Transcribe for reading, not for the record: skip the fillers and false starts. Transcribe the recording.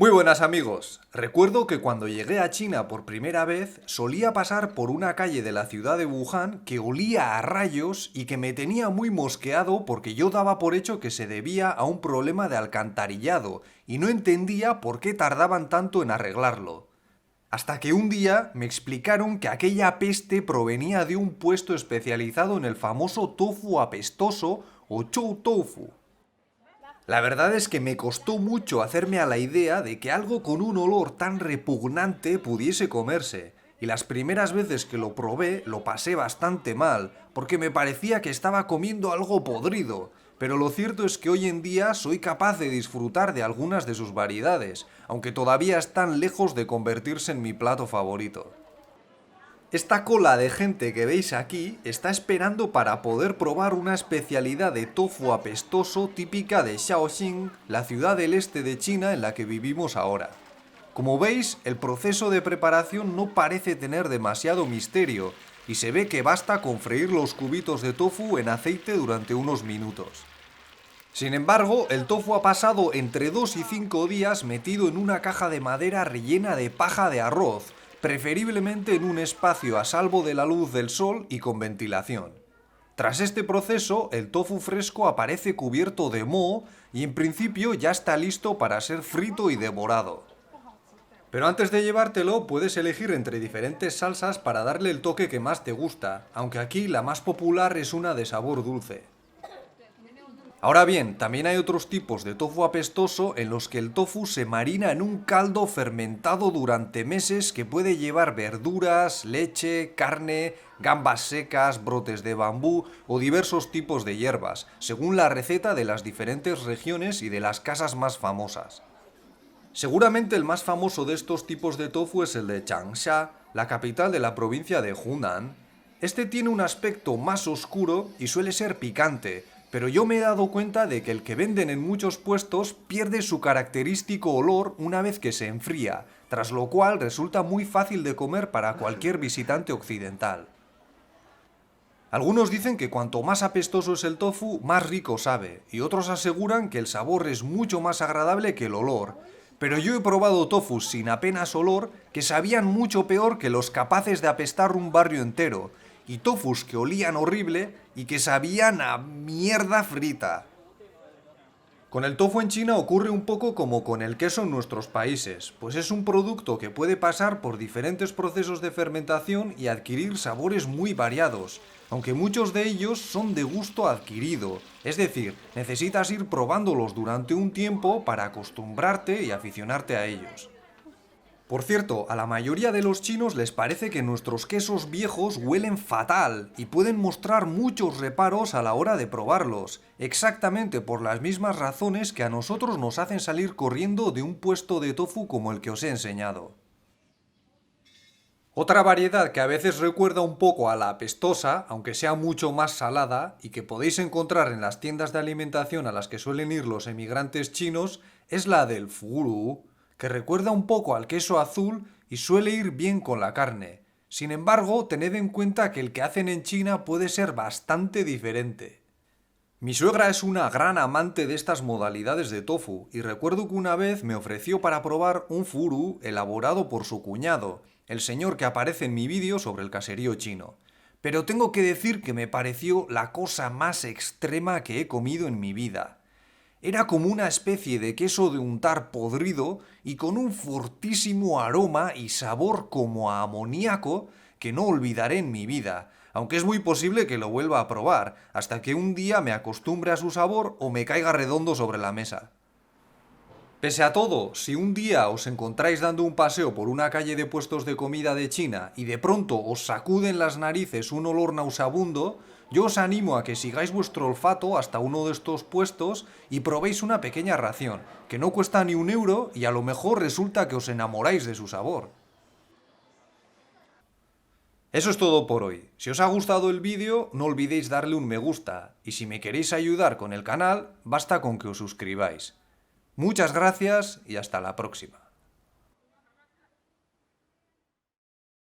Muy buenas amigos. Recuerdo que cuando llegué a China por primera vez solía pasar por una calle de la ciudad de Wuhan que olía a rayos y que me tenía muy mosqueado porque yo daba por hecho que se debía a un problema de alcantarillado y no entendía por qué tardaban tanto en arreglarlo. Hasta que un día me explicaron que aquella peste provenía de un puesto especializado en el famoso tofu apestoso o chou tofu. La verdad es que me costó mucho hacerme a la idea de que algo con un olor tan repugnante pudiese comerse, y las primeras veces que lo probé lo pasé bastante mal, porque me parecía que estaba comiendo algo podrido, pero lo cierto es que hoy en día soy capaz de disfrutar de algunas de sus variedades, aunque todavía están lejos de convertirse en mi plato favorito. Esta cola de gente que veis aquí está esperando para poder probar una especialidad de tofu apestoso típica de Shaoxing, la ciudad del este de China en la que vivimos ahora. Como veis, el proceso de preparación no parece tener demasiado misterio y se ve que basta con freír los cubitos de tofu en aceite durante unos minutos. Sin embargo, el tofu ha pasado entre 2 y 5 días metido en una caja de madera rellena de paja de arroz, preferiblemente en un espacio a salvo de la luz del sol y con ventilación. Tras este proceso, el tofu fresco aparece cubierto de moho y en principio ya está listo para ser frito y devorado. Pero antes de llevártelo, puedes elegir entre diferentes salsas para darle el toque que más te gusta, aunque aquí la más popular es una de sabor dulce. Ahora bien, también hay otros tipos de tofu apestoso en los que el tofu se marina en un caldo fermentado durante meses que puede llevar verduras, leche, carne, gambas secas, brotes de bambú o diversos tipos de hierbas, según la receta de las diferentes regiones y de las casas más famosas. Seguramente el más famoso de estos tipos de tofu es el de Changsha, la capital de la provincia de Hunan. Este tiene un aspecto más oscuro y suele ser picante, pero yo me he dado cuenta de que el que venden en muchos puestos pierde su característico olor una vez que se enfría, tras lo cual resulta muy fácil de comer para cualquier visitante occidental. Algunos dicen que cuanto más apestoso es el tofu, más rico sabe, y otros aseguran que el sabor es mucho más agradable que el olor. Pero yo he probado tofus sin apenas olor que sabían mucho peor que los capaces de apestar un barrio entero, y tofus que olían horrible y que sabían a mierda frita. Con el tofu en China ocurre un poco como con el queso en nuestros países, pues es un producto que puede pasar por diferentes procesos de fermentación y adquirir sabores muy variados, aunque muchos de ellos son de gusto adquirido, es decir, necesitas ir probándolos durante un tiempo para acostumbrarte y aficionarte a ellos. Por cierto, a la mayoría de los chinos les parece que nuestros quesos viejos huelen fatal y pueden mostrar muchos reparos a la hora de probarlos, exactamente por las mismas razones que a nosotros nos hacen salir corriendo de un puesto de tofu como el que os he enseñado. Otra variedad que a veces recuerda un poco a la apestosa, aunque sea mucho más salada, y que podéis encontrar en las tiendas de alimentación a las que suelen ir los emigrantes chinos, es la del furu, que recuerda un poco al queso azul y suele ir bien con la carne. Sin embargo, tened en cuenta que el que hacen en China puede ser bastante diferente. Mi suegra es una gran amante de estas modalidades de tofu y recuerdo que una vez me ofreció para probar un furu elaborado por su cuñado, el señor que aparece en mi vídeo sobre el caserío chino. Pero tengo que decir que me pareció la cosa más extrema que he comido en mi vida. Era como una especie de queso de untar podrido y con un fortísimo aroma y sabor como a amoníaco que no olvidaré en mi vida, aunque es muy posible que lo vuelva a probar, hasta que un día me acostumbre a su sabor o me caiga redondo sobre la mesa. Pese a todo, si un día os encontráis dando un paseo por una calle de puestos de comida de China y de pronto os sacuden las narices un olor nauseabundo, yo os animo a que sigáis vuestro olfato hasta uno de estos puestos y probéis una pequeña ración, que no cuesta ni 1 euro y a lo mejor resulta que os enamoráis de su sabor. Eso es todo por hoy. Si os ha gustado el vídeo, no olvidéis darle un me gusta, y si me queréis ayudar con el canal, basta con que os suscribáis. Muchas gracias y hasta la próxima.